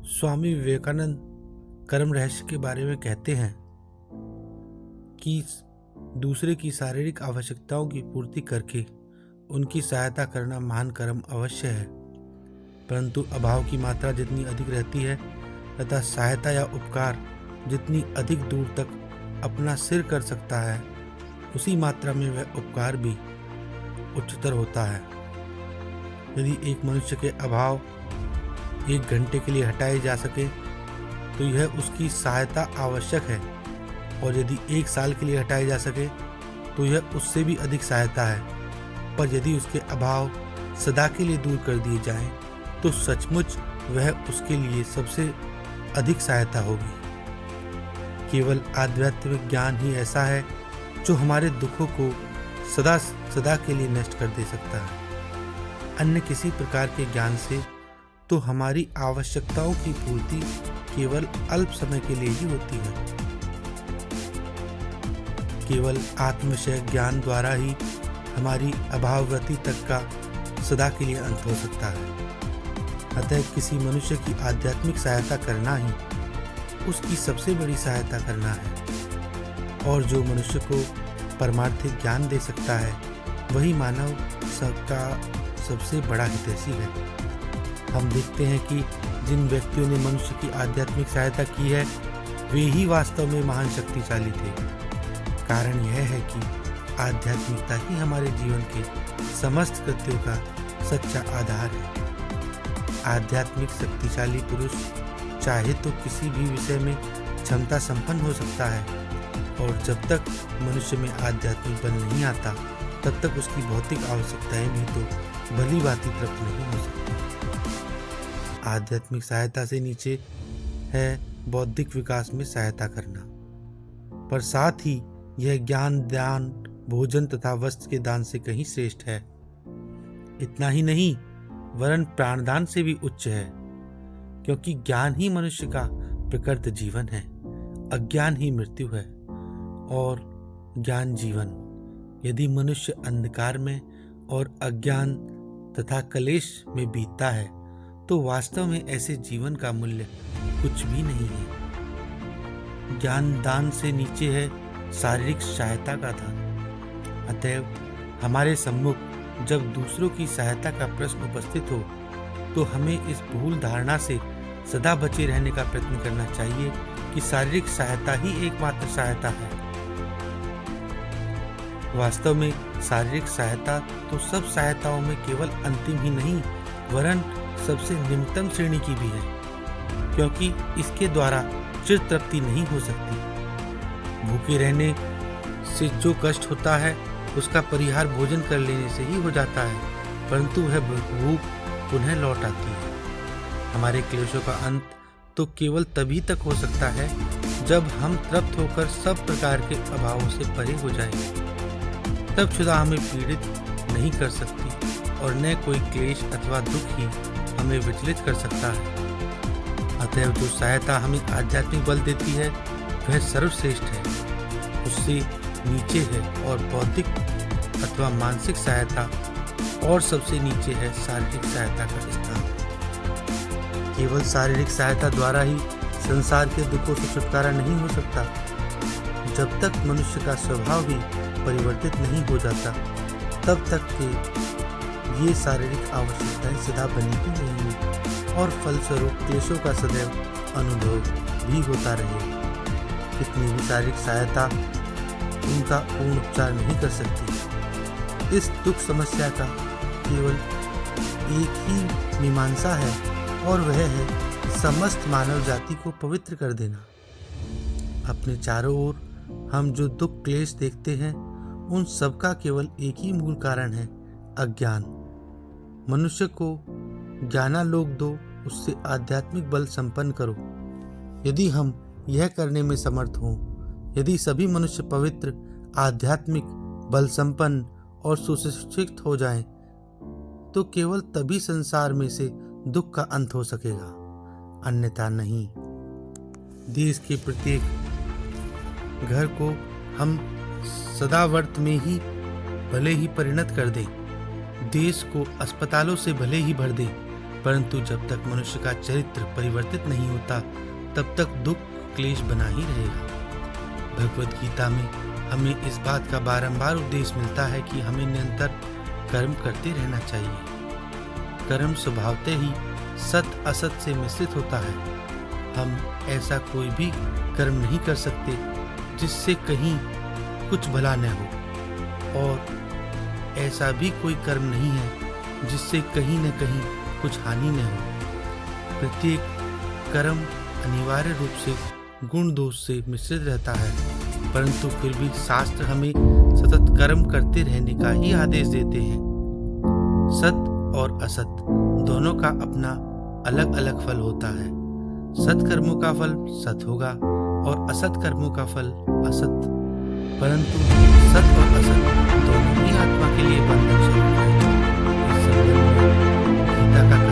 स्वामी विवेकानंद कर्म रहस्य के बारे में कहते हैं कि दूसरे की शारीरिक आवश्यकताओं की पूर्ति करके उनकी सहायता करना महान कर्म अवश्य है, परंतु अभाव की मात्रा जितनी अधिक रहती है तथा सहायता या उपकार जितनी अधिक दूर तक अपना सिर कर सकता है, उसी मात्रा में वह उपकार भी उच्चतर होता है। यदि एक मनुष्य के अभाव 1 घंटे के लिए हटाए जा सके तो यह उसकी सहायता आवश्यक है, और यदि 1 साल के लिए हटाए जा सके तो यह उससे भी अधिक सहायता है। पर यदि उसके अभाव सदा के लिए दूर कर दिए जाएं तो सचमुच वह उसके लिए सबसे अधिक सहायता होगी। केवल आध्यात्मिक ज्ञान ही ऐसा है जो हमारे दुखों को सदा सदा के लिए नष्ट कर दे सकता है। अन्य किसी प्रकार के ज्ञान से तो हमारी आवश्यकताओं की पूर्ति केवल अल्प समय के लिए ही होती है। केवल आत्मविषय ज्ञान द्वारा ही हमारी अभाववृत्ति तक का सदा के लिए अंत हो सकता है। अतः किसी मनुष्य की आध्यात्मिक सहायता करना ही उसकी सबसे बड़ी सहायता करना है, और जो मनुष्य को परमार्थिक ज्ञान दे सकता है वही मानव सबका सबसे बड़ा हितैषी है। हम देखते हैं कि जिन व्यक्तियों ने मनुष्य की आध्यात्मिक सहायता की है वे ही वास्तव में महान शक्तिशाली थे। कारण यह है कि आध्यात्मिकता ही हमारे जीवन के समस्त कृत्यों का सच्चा आधार है। आध्यात्मिक शक्तिशाली पुरुष चाहे तो किसी भी विषय में क्षमता संपन्न हो सकता है, और जब तक मनुष्य में आध्यात्मिक बल नहीं आता तब तक उसकी भौतिक आवश्यकताएं भी तो भली भांति तृप्त नहीं हो सकती। आध्यात्मिक सहायता से नीचे है बौद्धिक विकास में सहायता करना, पर साथ ही यह ज्ञान दान भोजन तथा वस्त्र के दान से कहीं श्रेष्ठ है। इतना ही नहीं वरन प्राणदान से भी उच्च है, क्योंकि ज्ञान ही मनुष्य का प्रकृत जीवन है, अज्ञान ही मृत्यु है और ज्ञान जीवन। यदि मनुष्य अंधकार में और अज्ञान तथा कलेश में बीतता है तो वास्तव में ऐसे जीवन का मूल्य कुछ भी नहीं है। ज्ञान दान से नीचे है शारीरिक सहायता का दान। अतएव हमारे सम्मुख जब दूसरों की सहायता का प्रश्न उपस्थित हो तो हमें इस भूल धारणा से सदा बचे रहने का प्रयत्न करना चाहिए कि शारीरिक सहायता ही एकमात्र सहायता है। वास्तव में शारीरिक सहायता तो सब सहायताओं में केवल अंतिम ही नहीं वरन सबसे निम्नतम श्रेणी की भी है, क्योंकि इसके द्वारा चिर तृप्ति नहीं हो सकती। भूखे रहने से जो कष्ट होता है उसका परिहार भोजन कर लेने से ही हो जाता है, परंतु वह भूख पुनः लौट आती है। हमारे क्लेशों का अंत तो केवल तभी तक हो सकता है जब हम तृप्त होकर सब प्रकार के अभावों से परे हो जाएं। तब क्षुधा हमें पीड़ित नहीं कर सकती और न कोई क्लेश अथवा दुख ही हमें विचलित कर सकता है। अतएव जो सहायता हमें आध्यात्मिक बल देती है वह सर्वश्रेष्ठ है, उससे नीचे है, और बौद्धिक अथवा मानसिक सहायता और सबसे नीचे है शारीरिक सहायता का स्थान। केवल शारीरिक सहायता द्वारा ही संसार के दुखों से छुटकारा नहीं हो सकता। जब तक मनुष्य का स्वभाव ही परिवर्तित नहीं हो जाता तब तक के ये शारीरिक आवश्यकताएं सदा बनी ही रहेंगी और फलस्वरूप क्लेशों का सदैव अनुभव भी होता रहेगा। कितनी भी शारीरिक सहायता उनका पूर्ण उपचार नहीं कर सकती। इस दुख समस्या का केवल एक ही मीमांसा है, और वह है समस्त मानव जाति को पवित्र कर देना। अपने चारों ओर हम जो दुख क्लेश देखते हैं उन सब का केवल एक ही मूल कारण है, अज्ञान। मनुष्य को ज्ञानालोक दो, उससे आध्यात्मिक बल संपन्न करो। यदि हम यह करने में समर्थ हों, यदि सभी मनुष्य पवित्र आध्यात्मिक बल संपन्न और सुशिक्षित हो जाएं, तो केवल तभी संसार में से दुख का अंत हो सकेगा, अन्यथा नहीं। देश के प्रत्येक घर को हम सदावर्त में ही भले ही परिणत कर दें, देश को अस्पतालों से भले ही भर दें, परंतु जब तक मनुष्य का चरित्र परिवर्तित नहीं होता तब तक दुख क्लेश बना ही रहेगा। भगवद गीता में हमें इस बात का बारंबार उपदेश मिलता है कि हमें निरंतर कर्म करते रहना चाहिए। कर्म स्वभावतः ही सत असत से मिश्रित होता है। हम ऐसा कोई भी कर्म नहीं कर सकते जिससे कहीं कुछ भला न हो, और ऐसा भी कोई कर्म नहीं है जिससे कहीं न कहीं कुछ हानि न हो। प्रत्येक कर्म अनिवार्य रूप से गुण दोष से मिश्रित रहता है, परंतु फिर भी शास्त्र हमें सतत कर्म करते रहने का ही आदेश देते हैं। सत और असत दोनों का अपना अलग अलग फल होता है। सत कर्मों का फल सत होगा और असत कर्मों का फल असत, परंतु सत और असत दोनों ही आत्मा के लिए बंधन स्वरूप है। इस संदर्भ में गीता का